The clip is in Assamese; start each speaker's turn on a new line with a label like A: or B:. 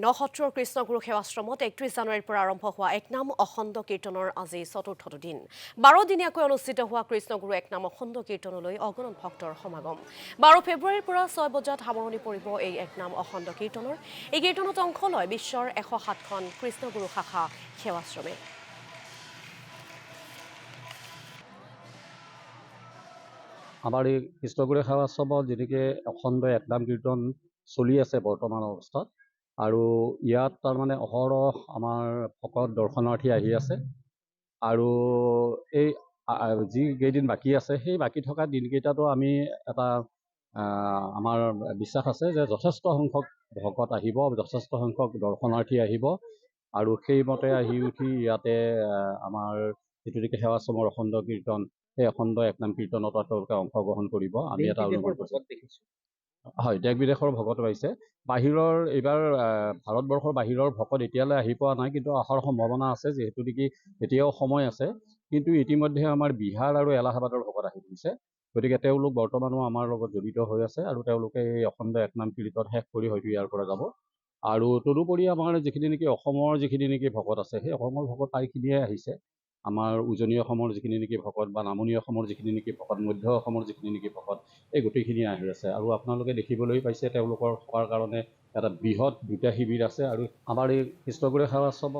A: নসত্ৰৰ কৃষ্ণগুৰু সেৱাশ্ৰমত ৩১ জানুৱাৰীৰ পৰা আৰম্ভ হোৱা একনাম অখণ্ড কীৰ্তনৰ আজি চতুৰ্থটো দিন ১২ দিনীয়াকৈ অনুষ্ঠিত হোৱা কৃষ্ণগুৰু একনাম অখণ্ড কীৰ্তনলৈ অগণন ভক্তৰ সমাগম ১২ ফেব্ৰুৱাৰীৰ পৰা ৬ বজাত সামৰণি পৰিব এই একনাম অখণ্ড কীৰ্তনৰ এই কীৰ্তনত অংশ লয় বিশ্বৰ ১০৭খন কৃষ্ণগুৰু শাখা সেৱাশ্ৰমে
B: আমাৰ এই কৃষ্ণগুৰু সেৱাশ্ৰমত যেনেকৈ অখণ্ড একনাম কীৰ্তন চলি আছে বৰ্তমান অৱস্থাত আৰু ইয়াত তাৰমানে অহৰহ আমাৰ ভকত দৰ্শনাৰ্থী আহি আছে আৰু এই যি কেইদিন বাকী আছে সেই বাকী থকা দিনকেইটাতো আমি এটা আমাৰ বিশ্বাস আছে যে যথেষ্ট সংখ্যক ভকত আহিব, যথেষ্ট সংখ্যক দৰ্শনাৰ্থী আহিব আৰু সেইমতে আহি উঠি ইয়াতে আমাৰ যিটো নেকি সেৱাশ্ৰমৰ অখণ্ড কীৰ্তন সেই অখণ্ড একনাম কীৰ্তনত তেওঁলোকে অংশগ্ৰহণ কৰিব। আমি এটা অনুমান দেখিছোঁ। হয়, দেশ বিদেশৰ ভকত আহিছে। বাহিৰৰ এইবাৰ ভাৰতবৰ্ষৰ বাহিৰৰ ভকত এতিয়ালৈ আহি পোৱা নাই, কিন্তু অহাৰ সম্ভাৱনা আছে যিহেতু নেকি এতিয়াও সময় আছে। কিন্তু ইতিমধ্যে আমাৰ বিহাৰ আৰু এলাহাবাদৰ ভকত আহি গৈছে, গতিকে তেওঁলোক বৰ্তমানো আমাৰ লগত জড়িত হৈ আছে আৰু তেওঁলোকে এই অখণ্ড একনাম কীৰ্তন শেষ কৰি হয়তো ইয়াৰ পৰা যাব। আৰু তদুপৰি আমাৰ যিখিনি নেকি অসমৰ যিখিনি নেকি ভকত আছে সেই অসমৰ ভকত প্ৰায়খিনিয়ে আহিছে। আমাৰ উজনি অসমৰ যিখিনি নেকি ভকত বা নামনি অসমৰ যিখিনি নেকি ভকত, মধ্য অসমৰ যিখিনি নেকি ভকত, এই গোটেইখিনি আহি আছে আৰু আপোনালোকে দেখিবলৈ পাইছে তেওঁলোকৰ থকাৰ কাৰণে এটা বৃহৎ দুটা শিবিৰ আছে। আৰু আমাৰ এই কৃষ্ণগুৰু সেৱাশ্ৰমত